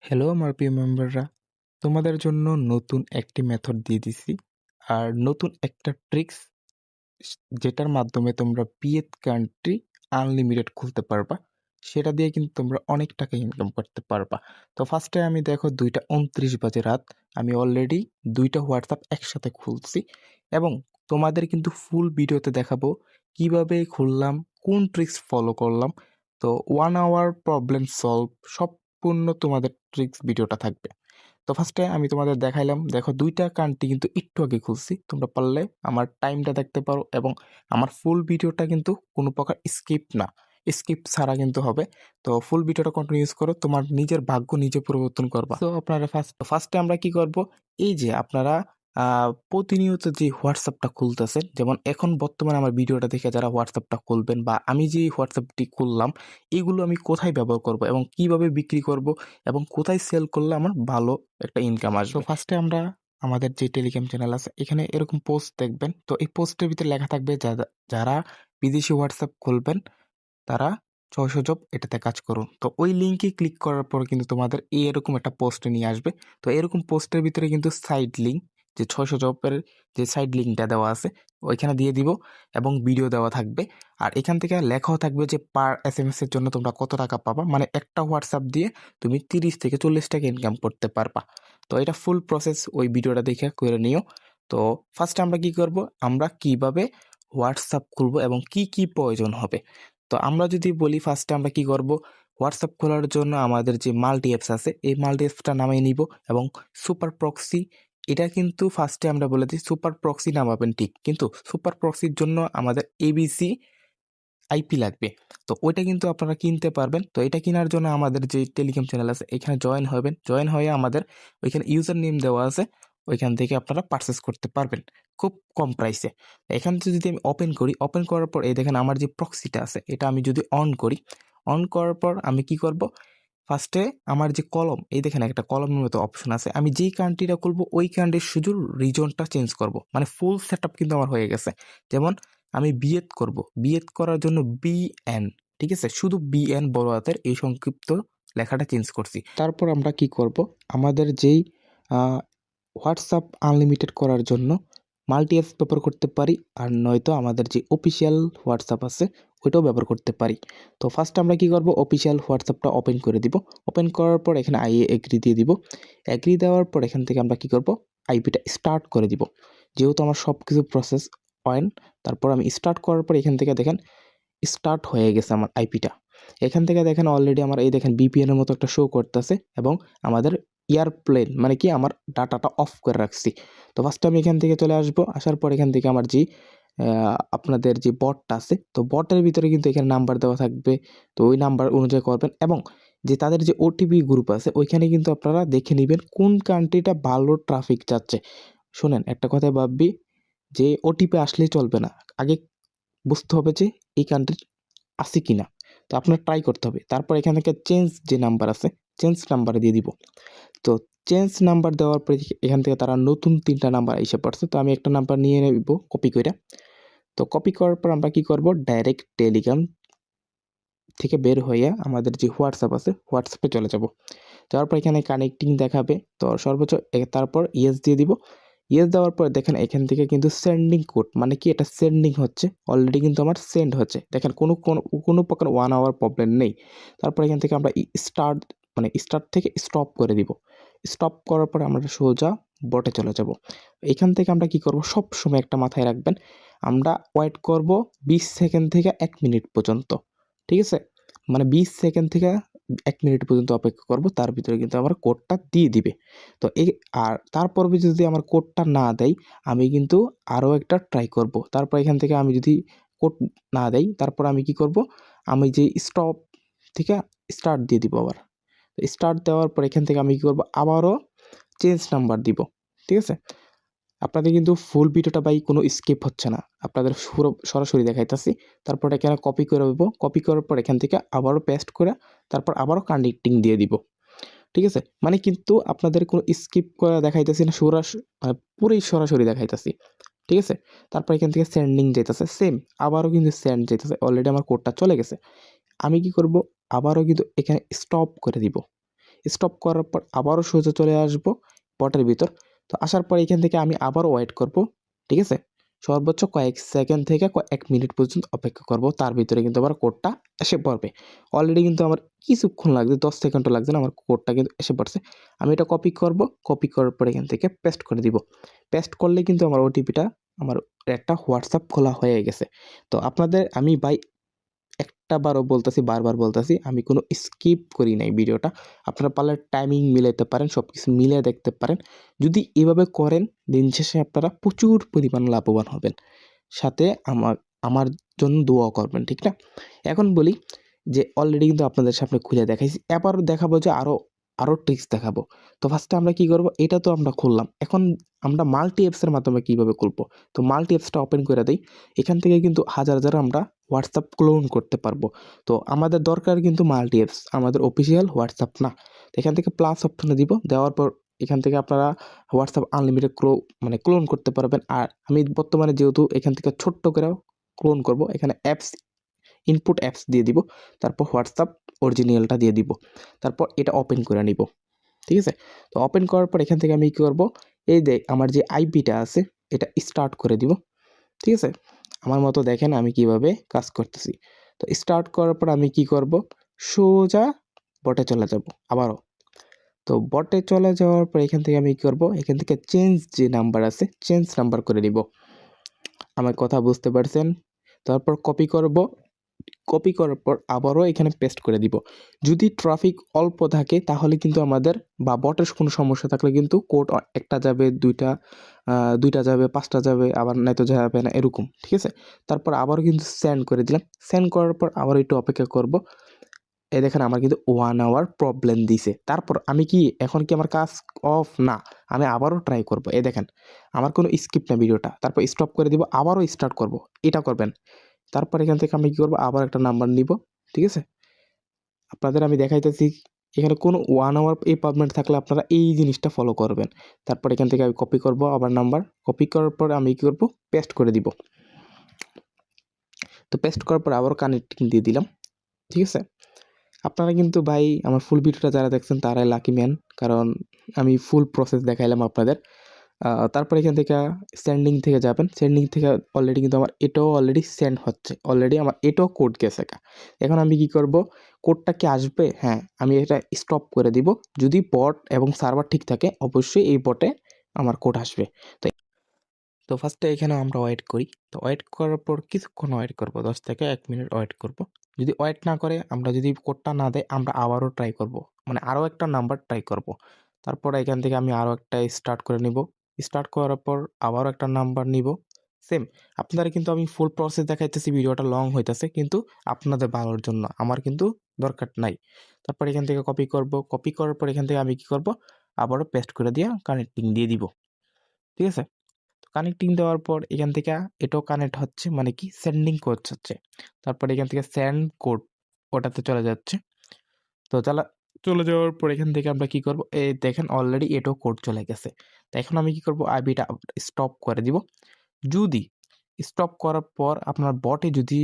Hello আমার প্রিয় মেম্বাররা, তোমাদের জন্য নতুন একটি মেথড দিয়ে দিছি। আর নতুন একটা ট্রিক্স যেটার মাধ্যমে তোমরা পিএফ কান্ট্রি আনলিমিটেড খুলতে পারবা। সেটা দিয়ে কিন্তু তোমরা অনেক টাকা ইনকাম করতে পারবা। তো ফার্স্টে আমি দেখো 2:29 বাজে রাত, আমি অলরেডি 2টা হোয়াটসঅ্যাপ একসাথে খুলছি এবং তোমাদের কিন্তু ফুল ভিডিওতে দেখাবো কিভাবে খুললাম, কোন ট্রিক্স ফলো করলাম। তো 1 আওয়ার প্রবলেম সলভ সম্পূর্ণ তোমাদের ট্রিক্স ভিডিওটা থাকবে। তো ফার্স্টে আমি তোমাদের দেখাইলাম, দেখো 2টা কান্ট্রি কিন্তু একটু আগে খুলছি। তোমরা পারলে আমার টাইমটা দেখতে পারো এবং আমার ফুল ভিডিওটা কিন্তু কোনো প্রকার স্কিপ ছাড়া কিন্তু হবে। তো ফুল ভিডিওটা কন্টিনিউস করো, তোমার নিজের ভাগ্য নিজে পরিবর্তন করবা। তো আপনারা ফার্স্টে আমরা কি করব, এই যে আপনারা প্রতিনিয়ত যে হোয়াটসঅ্যাপটা খুলতেছেন, যেমন এখন বর্তমানে আমার ভিডিওটা দেখে যারা হোয়াটসঅ্যাপটা খুলবেন বা আমি যে হোয়াটসঅ্যাপটি খুললাম, এগুলো আমি কোথায় ব্যবহার করব এবং কিভাবে বিক্রি করব এবং কোথায় সেল করলে আমার ভালো একটা ইনকাম আসবে। তো ফার্স্টে আমরা আমাদের যে টেলিগ্রাম চ্যানেল আছে এখানে এরকম পোস্ট দেখবেন। তো এই পোস্টের ভিতরে লেখা থাকবে যারা বিদেশি হোয়াটসঅ্যাপ খুলবেন তারা 600 জব এটাতে কাজ করুন। তো ওই লিঙ্কে ক্লিক করার পর কিন্তু তোমাদের এরকম একটা পোস্টে নিয়ে আসবে। তো এরকম পোস্টের ভিতরে কিন্তু সাইড লিঙ্ক, যে 600 জবের যে সাইড লিঙ্কটা দেওয়া আছে ওইখানে দিয়ে দিব এবং ভিডিও দেওয়া থাকবে। আর এখান থেকে লেখাও থাকবে যে পার SMS এর জন্য তোমরা কত টাকা পাবা, মানে একটা হোয়াটসঅ্যাপ দিয়ে তুমি 30 থেকে 40 টাকা ইনকাম করতে পারবা। তো এটা ফুল প্রসেস ওই ভিডিওটা দেখে করে নিও। তো ফার্স্ট আমরা কি করব, আমরা কিভাবে হোয়াটসঅ্যাপ খুলবো এবং কি কি প্রয়োজন হবে। তো আমরা যদি বলি ফার্স্টে আমরা কি করব, হোয়াটসঅ্যাপ খোলার জন্য আমাদের যে মাল্টি অ্যাপস আছে এই মাল্টি অ্যাপসটা নামিয়ে নিব এবং সুপার প্রক্সি, এটা কিন্তু ফার্স্টে আমরা বলে দিই সুপার প্রক্সি নামাবেন ঠিক, কিন্তু সুপার প্রক্সির জন্য আমাদের ABC আইপি লাগবে। তো ওইটা কিন্তু আপনারা কিনতে পারবেন। তো এটা কেনার জন্য আমাদের যে টেলিগ্রাম চ্যানেল আছে এখানে জয়েন হবেন, জয়েন হয়ে আমাদের ওইখানে ইউজার নেম দেওয়া আছে, ওইখান থেকে আপনারা পারচেস করতে পারবেন খুব কম প্রাইসে। এখান থেকে যদি আমি ওপেন করি, ওপেন করার পর এই দেখেন আমার যে প্রক্সিটা আছে এটা আমি যদি অন করি, অন করার পর আমি কি করব, ফার্স্টে আমার যে কলম, এই দেখেন একটা কলমের মতো অপশন আছে, আমি যেই কান্ট্রিটা করব ওই কান্ট্রির শুধু রিজনটা চেঞ্জ করব, মানে ফুল সেট আপ কিন্তু আমার হয়ে গেছে। যেমন আমি বিএড করব, বিএড করার জন্য BN, ঠিক আছে, শুধু BN বড় হাতের এই সংক্ষিপ্ত লেখাটা চেঞ্জ করছি। তারপর আমরা কি করব, আমাদের যেই হোয়াটসঅ্যাপ আনলিমিটেড করার জন্য মাল্টি অ্যাপস ব্যবহার করতে পারি, আর নয়তো আমাদের যে অফিসিয়াল হোয়াটসঅ্যাপ আছে ওইটাও ব্যবহার করতে পারি। তো ফার্স্ট আমরা কি করব, অফিসিয়াল হোয়াটসঅ্যাপটা ওপেন করে দিব। ওপেন করার পর এখানে এগ্রি দিয়ে দিব। এগ্রি দেওয়ার পর এখান থেকে আমরা কি করব, আইপিটা স্টার্ট করে দিব। যেহেতু আমার সব কিছু প্রসেস অন, তারপর আমি স্টার্ট করার পর এখান থেকে দেখেন স্টার্ট হয়ে গেছে আমার আইপিটা। এখান থেকে দেখেন অলরেডি আমার এই দেখেন বিপিএন এর মতো একটা শো করতেছে এবং আমাদের এয়ারপ্লেন মানে কি আমার ডাটাটা অফ করে রাখছি। তো ফার্স্টে আমি এখান থেকে চলে আসবো, আসার পর এখান থেকে আমার যে আপনাদের যে বটটা আছে, তো বটের ভিতরে কিন্তু এখানে নাম্বার দেওয়া থাকবে। তো ওই নাম্বার অনুযায়ী করবেন এবং যে তাদের যে ওটিপি গ্রুপ আছে ওইখানে কিন্তু আপনারা দেখে নেবেন কোন কান্ট্রিটা ভালো ট্রাফিক যাচ্ছে। শোনেন, একটা কথা ভাববি যে ওটিপি আসলেই চলবে না, আগে বুঝতে হবে যে এই কান্ট্রির আছে কিনা। তো আপনার ট্রাই করতে হবে। তারপর এখান থেকে চেঞ্জ যে নাম্বার আছে, চেঞ্জ নাম্বারে দিয়ে দিব। তো চেঞ্জ নাম্বার দেওয়ার পরে এখান থেকে তারা নতুন 3টা নাম্বার এসে পড়ছে। তো আমি একটা নাম্বার নিয়ে নেব কপি কইরা। তো কপি করার পর আমরা কি করব, ডাইরেক্ট টেলিগ্রাম থেকে বের হইয়া আমাদের যে হোয়াটসঅ্যাপ আছে হোয়াটসঅ্যাপে চলে যাব। যাওয়ার পর এখানে কানেক্টিং দেখাবে, তো সর্বোচ্চ তারপর ইয়েস দিয়ে দিব। ইয়েস দেওয়ার পর দেখেন এখান থেকে কিন্তু সেন্ডিং কোড, মানে কি এটা সেন্ডিং হচ্ছে, অলরেডি কিন্তু আমার সেন্ড হচ্ছে। দেখেন কোনো প্রকার 1 আওয়ার প্রবলেম নেই। তারপর এখান থেকে আমরা স্টার্ট, মানে স্টার্ট থেকে স্টপ করে দিব। স্টপ করার পরে আমরা সোজা বটে চলে যাব। এখান থেকে আমরা কি করব, সব সময় একটা মাথায় রাখবেন, আমরা ওয়েট করব 20 সেকেন্ড থেকে 1 মিনিট পর্যন্ত। ঠিক আছে, মানে 20 সেকেন্ড থেকে 1 মিনিট পর্যন্ত অপেক্ষা করব, তার ভিতরে কিন্তু আমার কোডটা দিয়ে দিবে। তো আর তারপর যদি আমার কোডটা না দেয়, আমি কিন্তু আরও একটা ট্রাই করব। তারপর এখান থেকে আমি যদি কোড না দেয়, তারপর আমি কি করব, আমি যে স্টপ থেকে স্টার্ট দিয়ে দিব আবার। স্টার্ট দেওয়ার পর এখান থেকে আমি কি করব, আবারও চেঞ্জ নাম্বার দিব। ঠিক আছে, আপনাদের কিন্তু ফুল ভিডিওটা ভাই কোনো স্কিপ হচ্ছে না, আপনাদের পুরো সরাসরি দেখাইতেছি। তারপর এখানে কপি করে দেব, কপি করার পর এখান থেকে আবারও পেস্ট করে তারপর আবারও কানেক্টিং দিয়ে দিব। ঠিক আছে, মানে কিন্তু আপনাদের কোনো স্কিপ করা দেখাইতেছি না, মানে পুরোই সরাসরি দেখাইতেছি। ঠিক আছে, তারপর এখান থেকে সেন্ডিং যেতেছে, সেম আবারও কিন্তু সেন্ড যেতেছে, অলরেডি আমার কোডটা চলে গেছে। আমি কি করব, আবারও কিন্তু এখানে স্টপ করে দিব। স্টপ করার পর আবারও সোজা চলে আসবো বটের ভিতর। তো আসার পর এখান থেকে আমি আবারও ওয়েট করব, ঠিক আছে? সর্বোচ্চ কয়েক সেকেন্ড থেকে 1 মিনিট পর্যন্ত অপেক্ষা করব, তার ভিতরে কিন্তু আমার কোডটা এসে পড়বে। অলরেডি কিন্তু আমার কিছুক্ষণ লাগছে, 10 সেকেন্ডও লাগছে না, আমার কোডটা কিন্তু এসে পড়ছে। আমি এটা কপি করব, কপি করার পর এখান থেকে পেস্ট করে দিব। পেস্ট করলে কিন্তু আমার ওটিপিটা, আমার একটা হোয়াটসঅ্যাপ খোলা হয়ে গেছে। তো আপনাদের আমি ভাই একটা বারও বলতেছি, বারবার বলতেছি, আমি কোনো স্কিপ করি নাই ভিডিওটা। আপনারা পারলে টাইমিং মিলাইতে পারেন, সব কিছু মিলিয়ে দেখতে পারেন। যদি এভাবে করেন, দিন শেষে আপনারা প্রচুর পরিমাণ লাভবান হবেন। সাথে আমার জন্য দোয়াও করবেন, ঠিক না? এখন বলি যে অলরেডি কিন্তু আপনাদের সামনে খুলে দেখাইছি। এবার দেখাবো যে আরও ট্রিক্স দেখাবো। তো ফার্স্টে আমরা কি করব? এটা তো আমরা খুললাম। এখন আমরা মাল্টি অ্যাপসের মাধ্যমে কিভাবে খুলবো? তো মাল্টি অ্যাপসটা ওপেন করে দেই। এখান থেকে কিন্তু হাজার আমরা হোয়াটসঅ্যাপ ক্লোন করতে পারবো। তো আমাদের দরকার কিন্তু মাল্টি অ্যাপস, আমাদের অফিসিয়াল হোয়াটসঅ্যাপ না। তো এখান থেকে প্লাস অপশনে দিব। দেওয়ার পর এখান থেকে আপনারা হোয়াটসঅ্যাপ আনলিমিটেড ক্লোন করতে পারবেন। আর আমি বর্তমানে যেহেতু এখান থেকে ছোট্ট করেও ক্লোন করব, এখানে অ্যাপস, ইনপুট অ্যাপস দিয়ে দিব। তারপর হোয়াটসঅ্যাপ অরিজিনালটা দিয়ে দিব। তারপর এটা ওপেন করে নিব, ঠিক আছে? তো ওপেন করার পর এখান থেকে আমি কি করব? এই যে আমার যে আইপিটা আছে, এটা স্টার্ট করে দিব, ঠিক আছে? আমার মতো দেখেন আমি কিভাবে কাজ করতেছি। তো স্টার্ট করার পর আমি কি করব? সোজা বটে চলে যাব আবারও। তো বটে চলে যাওয়ার পর এখান থেকে আমি কি করব? এখান থেকে চেঞ্জ যে নাম্বার আছে, চেঞ্জ নাম্বার করে নিব। আমার কথা বুঝতে পারছেন? তারপর কপি করব, কপি করার পর আবারও এখানে পেস্ট করে দিব। যদি ট্রাফিক অল্প থাকে তাহলে কিন্তু আমাদের, বা বটের কোনো সমস্যা থাকলে কিন্তু কোড একটা যাবে, দুইটা যাবে, 5টা যাবে, আবার নয়তো যাবে না, এরকম, ঠিক আছে? তারপর আবারও কিন্তু সেন্ড করে দিলাম। সেন্ড করার পর আবার একটু অপেক্ষা করব। এই দেখেন আমার কিন্তু 1 আওয়ার প্রবলেম দিছে। তারপর আমি কি, এখন কি আমার কাজ অফ? না, আমি আবারও ট্রাই করব। এই দেখেন আমার কোনো স্কিপ না ভিডিওটা। তারপর স্টপ করে দিব, আবারও স্টার্ট করব। এটা করবেন। তারপর এখান থেকে আমি কি করব? আবার একটা নাম্বার নিব, ঠিক আছে? আপনাদের আমি দেখাইতেছি। এখানে কোনো 1 আওয়ার এই প্রবলেম থাকলে আপনারা এই জিনিসটা ফলো করবেন। তারপর এখান থেকে আমি কপি করব আবার নাম্বার। কপি করার পর আমি কি করব? পেস্ট করে দিব। তো পেস্ট করার পর আবারও কানেক্টিং দিয়ে দিলাম, ঠিক আছে? আপনারা কিন্তু ভাই আমার ফুল ভিডিওটা যারা দেখছেন তারাই লাকি ম্যান। কারণ আমি ফুল প্রসেস দেখাইলাম আপনাদের। তারপর এখান থেকে সেন্ডিং থেকে যাবেন। সেন্ডিং থেকে অলরেডি কিন্তু আমার এটাও অলরেডি সেন্ড হচ্ছে। অলরেডি আমার এটাও কোড গেছে গা। এখন আমি কি করব? কোডটা কি আসবে? হ্যাঁ, আমি এটা স্টপ করে দিব। যদি বট এবং সার্ভার ঠিক থাকে অবশ্যই এই বটে আমার কোড আসবে। তো ফার্স্টে এখানে আমরা ওয়েট করি। তো ওয়েট করার পর কিছুক্ষণ ওয়েট করব, 10 থেকে 1 মিনিট ওয়েট করব। যদি ওয়েট না করে, আমরা যদি কোডটা না দেয়, আমরা আবারও ট্রাই করব। মানে আরও একটা নাম্বার ট্রাই করব। তারপর এখান থেকে আমি আরও একটা স্টার্ট করে নিব। স্টার্ট করার পর আবারও একটা নাম্বার নিব। সেম, আপনারা কিন্তু আমি ফুল প্রসেস দেখাইতেছি, ভিডিওটা লং হইতেছে কিন্তু আপনাদের ভালোর জন্য, আমার কিন্তু দরকার নাই। তারপর এখান থেকে কপি করব। কপি করার পর এখান থেকে আমি কি করব? আবারও পেস্ট করে দিয়ে কানেক্টিং দিয়ে দিব, ঠিক আছে? কানেক্টিং দেওয়ার পর এখান থেকে এটাও কানেক্ট হচ্ছে, মানে কি সেন্ডিং কোড হচ্ছে। তারপর এখান থেকে সেন্ড কোড ওটাতে চলে যাচ্ছে। তো চলে যাওয়ার পর এখান থেকে আমরা কি করব? এই দেখেন অলরেডি এটাও কোড চলে গেছে। তো এখন আমি কি করব? আইবিটা স্টপ করে দিব। যদি স্টপ করার পর আপনার বটে যদি,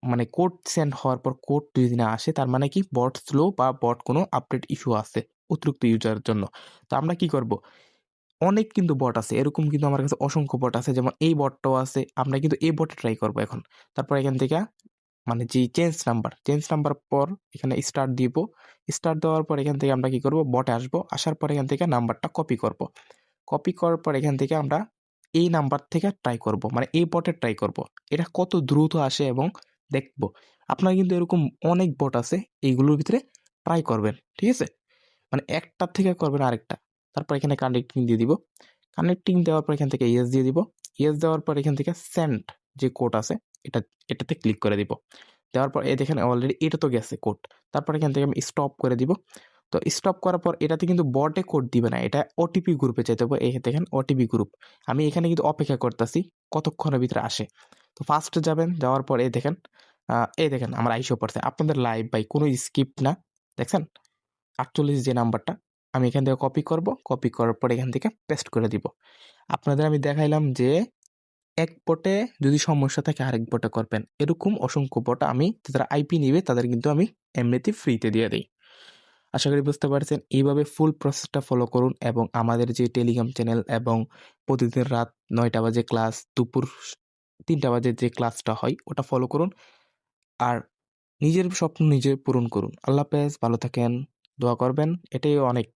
মানে কোড সেন্ড হওয়ার পর কোড যদি না আসে, তার মানে কি বট স্লো বা বট কোনো আপডেট ইস্যু আছে অতিরিক্ত ইউজারের জন্য। তো আমরা কি করব? অনেক কিন্তু বট আছে। এরকম কিন্তু আমার কাছে অসংখ্য বট আছে। যেমন এই বটটাও আছে। আমরা কিন্তু এই বটে ট্রাই করব এখন। তারপর এখান থেকে, মানে যে চেঞ্জ নাম্বার পর এখানে স্টার্ট দিব। স্টার্ট দেওয়ার পর এখান থেকে আমরা কি করব? বটে আসবো। আসার পর এখান থেকে নাম্বারটা কপি করব। কপি করার পর এখান থেকে আমরা এই নাম্বার থেকে ট্রাই করব। মানে এই বটে ট্রাই করব। এটা কত দ্রুত আসে এবং দেখব। আপনার কিন্তু এরকম অনেক বট আছে। এইগুলোর ভিতরে ট্রাই করবেন। ঠিক আছে? মানে একটার থেকে করবেন আরেকটা। তারপর এখানে কানেক্টিং দিয়ে দিব। কানেক্টিং দেওয়ার পর এখান থেকে ইয়েস দিয়ে দিব। ইয়েস দেওয়ার পর এখান থেকে সেন্ড যে কোড আছে, এটাতে ক্লিক করে দিব। দেওয়ার পর এই দেখেন অলরেডি এটা তো গেছে কোড। তারপর এখান থেকে আমি স্টপ করে দিব। তো স্টপ করার পর এটাতে কিন্তু বটে কোড দিবে না। এটা ওটিপি গ্রুপে যেতে হবে। এই দেখেন ওটিপি গ্রুপ। আমি এখানে কিন্তু অপেক্ষা করতেছি কতক্ষণের ভিতরে আসে। তো ফার্স্ট যাবেন, যাওয়ার পর এই দেখেন আমার আইসো পড়ছে। আপনাদের লাইভ ভাই, কোনো স্কিপ না। দেখছেন? 48 যে নাম্বারটা, আমি এখান থেকে কপি করব। কপি করার পর এখান থেকে পেস্ট করে দিব। আপনাদের আমি দেখাইলাম যে এক বটে যদি সমস্যা থাকে আরেক বটে করবেন। এরকম অসংখ্য বট আমি, যারা আইপি নিবে তাদের কিন্তু আমি এমনিতে ফ্রিতে দিয়ে দেই। আশা করি বুঝতে পারছেন। এইভাবে ফুল প্রসেসটা ফলো করুন এবং আমাদের যে টেলিগ্রাম চ্যানেল এবং প্রতিদিন রাত ৯টা বাজে ক্লাস, দুপুর ৩টা বাজে যে ক্লাসটা হয় ওটা ফলো করুন। আর নিজের স্বপ্ন নিজে পূরণ করুন। আল্লাহ হাফেজ, ভালো থাকেন, দোয়া করবেন। এটাই অনেক।